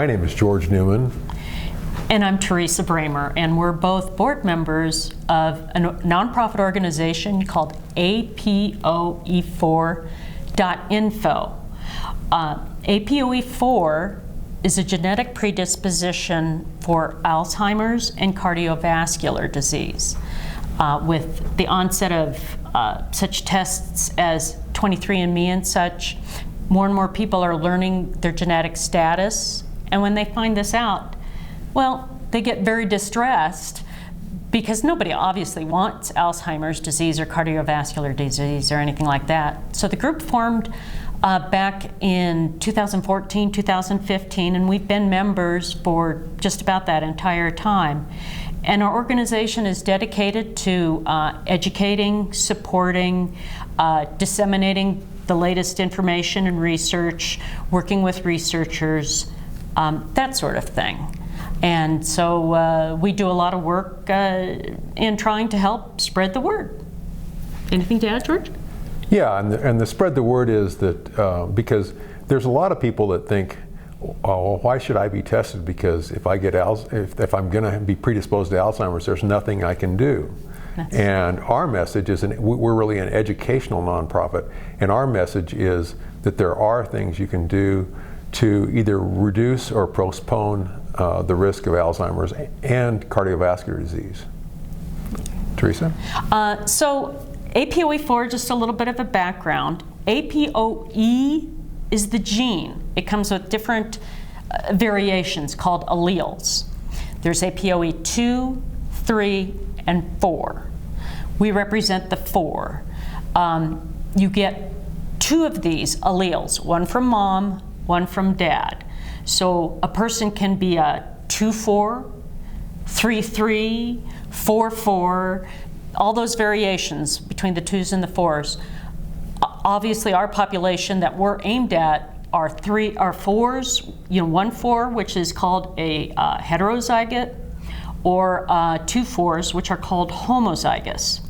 My name is George Newman. And I'm Theresa Braymer, and we're both board members of a nonprofit organization called APOE4.info. APOE4 is a genetic predisposition for Alzheimer's and cardiovascular disease. With the onset of such tests as 23andMe and such, more and more people are learning their genetic status, and when they find this out, well, they get very distressed because nobody obviously wants Alzheimer's disease or cardiovascular disease or anything like that. So the group formed back in 2014, 2015, and we've been members for just about that entire time. And our organization is dedicated to educating, supporting, disseminating the latest information and research, working with researchers, that sort of thing. And so we do a lot of work in trying to help spread the word. Anything to add, George? Yeah, and the spread the word is that because there's a lot of people that think, oh, why should I be tested? Because if I get if I'm going to be predisposed to Alzheimer's, there's nothing I can do. And our message is, we're really an educational nonprofit, and our message is that there are things you can do to either reduce or postpone the risk of Alzheimer's and cardiovascular disease. Teresa? So APOE4, just a little bit of a background. APOE is the gene. It comes with different variations called alleles. There's APOE2, 3, and 4. We represent the 4. You get 2 of these alleles, one from mom, one from dad. So a person can be a 2-4, 3-3, 4-4, all those variations between the 2s and the 4s. Obviously, our population that we're aimed at are 4s, 1-4, which is called a heterozygote, or 2-4s, which are called homozygous.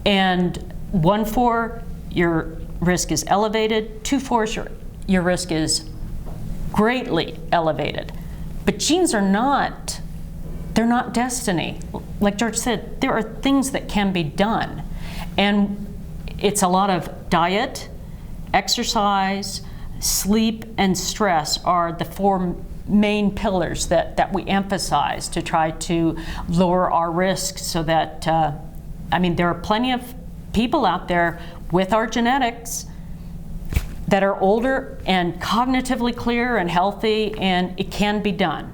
And 1-4, your risk is elevated. 2-4s, your risk is greatly elevated. But genes are not, they're not destiny. Like George said, there are things that can be done. And it's a lot of diet, exercise, sleep, and stress are the 4 main pillars that we emphasize to try to lower our risks so that, there are plenty of people out there with our genetics that are older and cognitively clear and healthy, and it can be done.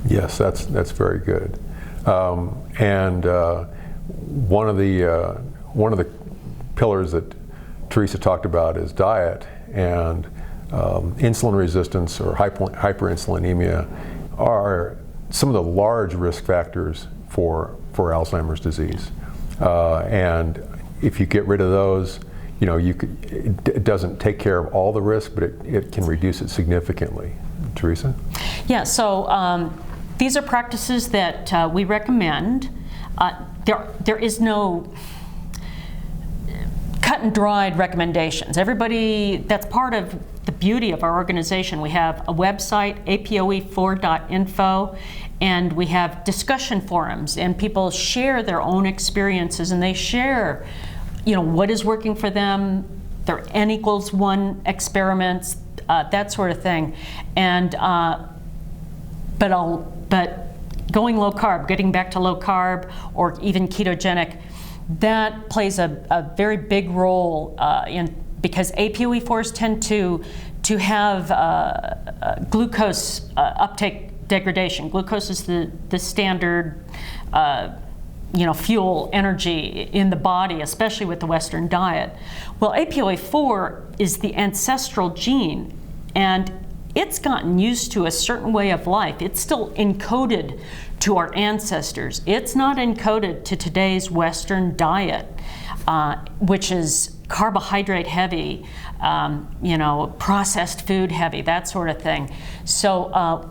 Yes, that's very good. One of the pillars that Theresa talked about is diet, and insulin resistance or hyperinsulinemia are some of the large risk factors for Alzheimer's disease. And if you get rid of those, it doesn't take care of all the risk, but it can reduce it significantly. Theresa? Yeah, so these are practices that we recommend. There is no cut and dried recommendations. Everybody, that's part of the beauty of our organization. We have a website, APOE4.info, and we have discussion forums, and people share their own experiences, and they share what is working for them, their N=1 experiments, that sort of thing. And but going low carb, getting back to low carb, or even ketogenic, that plays a very big role because APOE4s tend to have glucose uptake degradation. Glucose is the standard fuel energy in the body, especially with the Western diet. Well, APOE4 is the ancestral gene, and it's gotten used to a certain way of life. It's still encoded to our ancestors. It's not encoded to today's Western diet, which is carbohydrate heavy, processed food heavy, that sort of thing. So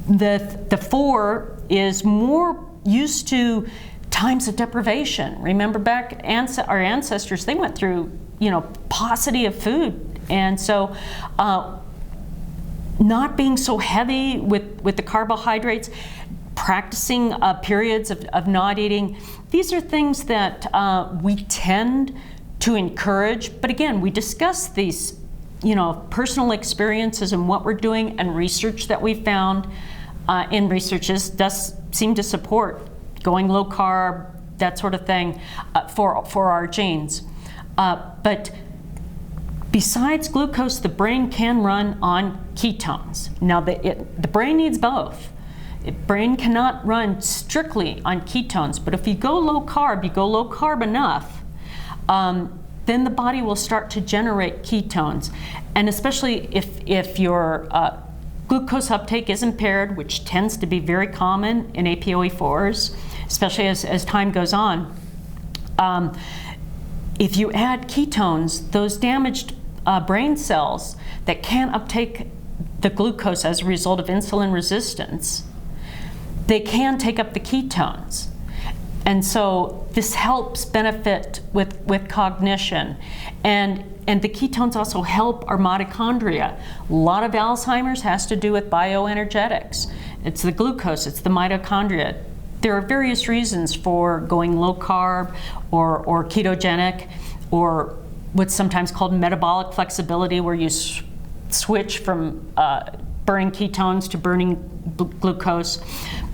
the 4 is more used to times of deprivation. Remember back, our ancestors, they went through, paucity of food. And so not being so heavy with the carbohydrates, practicing periods of not eating. These are things that we tend to encourage, but again, we discuss these, personal experiences and what we're doing, and research that we found in researches does seem to support going low carb, that sort of thing, for our genes. But besides glucose, the brain can run on ketones. Now, the brain needs both. The brain cannot run strictly on ketones, but if you go low carb enough, then the body will start to generate ketones. And especially if your glucose uptake is impaired, which tends to be very common in APOE4s, especially as time goes on, if you add ketones, those damaged brain cells that can't uptake the glucose as a result of insulin resistance, they can take up the ketones. And so this helps benefit with cognition. And the ketones also help our mitochondria. A lot of Alzheimer's has to do with bioenergetics. It's the glucose, it's the mitochondria. There are various reasons for going low carb or ketogenic, or what's sometimes called metabolic flexibility, where you switch from burning ketones to burning glucose.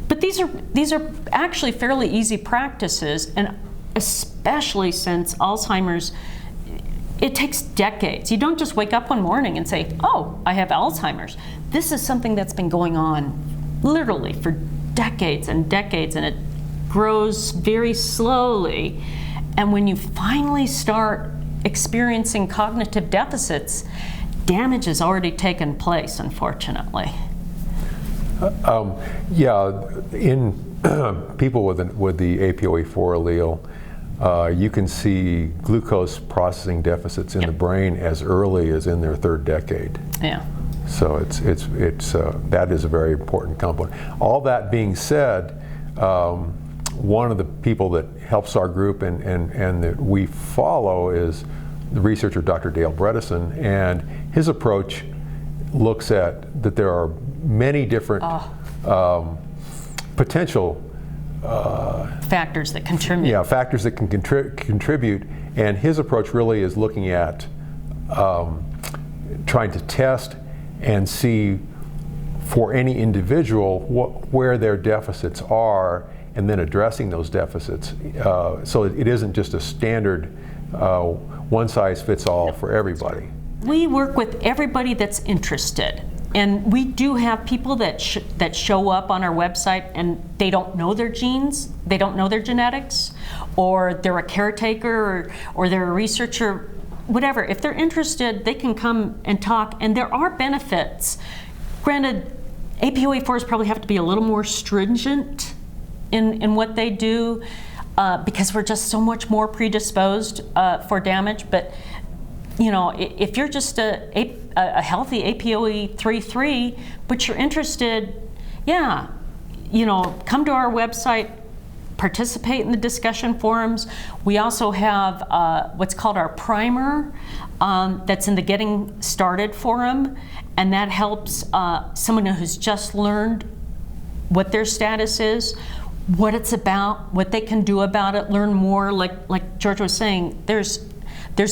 But these are actually fairly easy practices, and especially since Alzheimer's, it takes decades. You don't just wake up one morning and say, oh, I have Alzheimer's. This is something that's been going on literally for decades and decades, and it grows very slowly. And when you finally start experiencing cognitive deficits, damage has already taken place, unfortunately. In people with the APOE4 allele, you can see glucose processing deficits in the brain as early as in their third decade. Yeah. So that is a very important component. All that being said, one of the people that helps our group and that we follow is the researcher Dr. Dale Bredesen, and his approach looks at that there are many different potential factors that contribute. Yeah, factors that can contribute, and his approach really is looking at trying to test and see for any individual where their deficits are, and then addressing those deficits. So it isn't just a standard one size fits all for everybody. We work with everybody that's interested. And we do have people that show up on our website and they don't know their genes, they don't know their genetics, or they're a caretaker, or they're a researcher, whatever. If they're interested, they can come and talk, and there are benefits. Granted, APOE4s probably have to be a little more stringent in what they do because we're just so much more predisposed for damage. But if you're just a healthy APOE3/3, but you're interested, come to our website, participate in the discussion forums. We also have what's called our primer that's in the Getting Started forum, and that helps someone who's just learned what their status is, what it's about, what they can do about it, learn more. Like George was saying, there's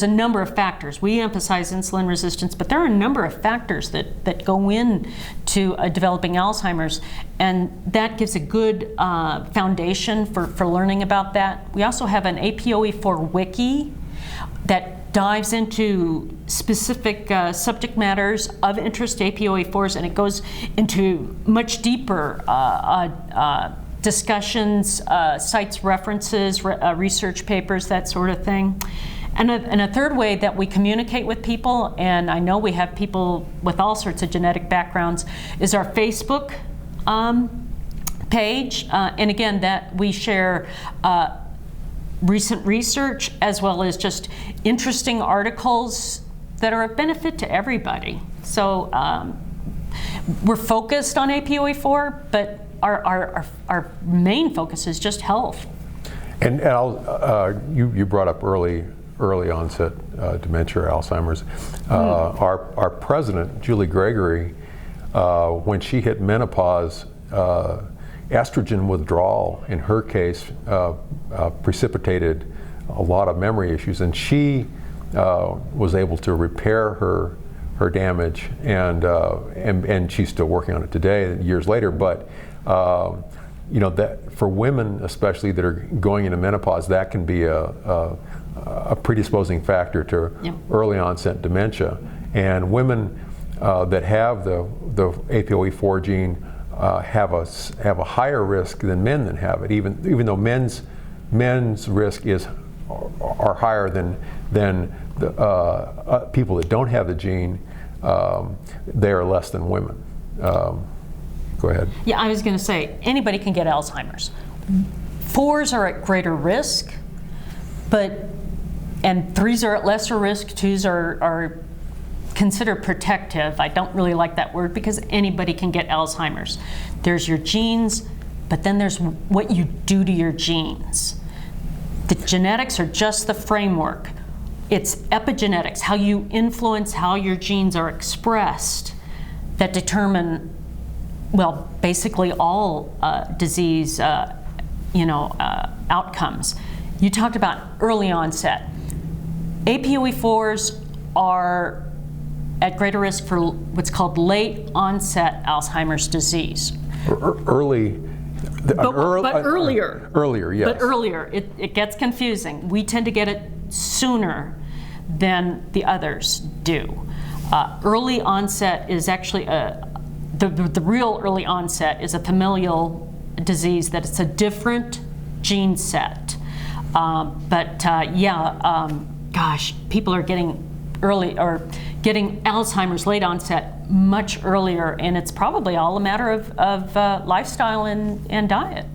a number of factors. We emphasize insulin resistance, but there are a number of factors that go into developing Alzheimer's, and that gives a good foundation for learning about that. We also have an APOE4 wiki that dives into specific subject matters of interest to APOE4s, and it goes into much deeper discussions, cites references, research papers, that sort of thing. And a third way that we communicate with people, and I know we have people with all sorts of genetic backgrounds, is our Facebook page. And again, that we share recent research as well as just interesting articles that are of benefit to everybody. So we're focused on APOE4, but our main focus is just health. And you brought up early onset dementia or Alzheimer's. Our president, Julie Gregory, when she hit menopause, estrogen withdrawal in her case precipitated a lot of memory issues, and she was able to repair her damage, and she's still working on it today, years later. But you know, that for women especially that are going into menopause, that can be a predisposing factor to early onset dementia. And women that have the APOE4 gene have a higher risk than men that have it, even though men's risk are higher than the people that don't have the gene. They are less than women. Go ahead. Yeah, I was going to say, anybody can get Alzheimer's. 4s are at greater risk, and 3s are at lesser risk. 2s are considered protective. I don't really like that word because anybody can get Alzheimer's. There's your genes, but then there's what you do to your genes. The genetics are just the framework. It's epigenetics, how you influence how your genes are expressed, that determine, well, basically all disease outcomes. You talked about early onset. APOE4s are at greater risk for what's called late onset Alzheimer's disease. Earlier. Earlier, yes. But earlier, it gets confusing. We tend to get it sooner than the others do. Early onset is actually the real early onset is a familial disease that it's a different gene set. Gosh, people are getting getting Alzheimer's late onset much earlier, and it's probably all a matter of lifestyle and diet.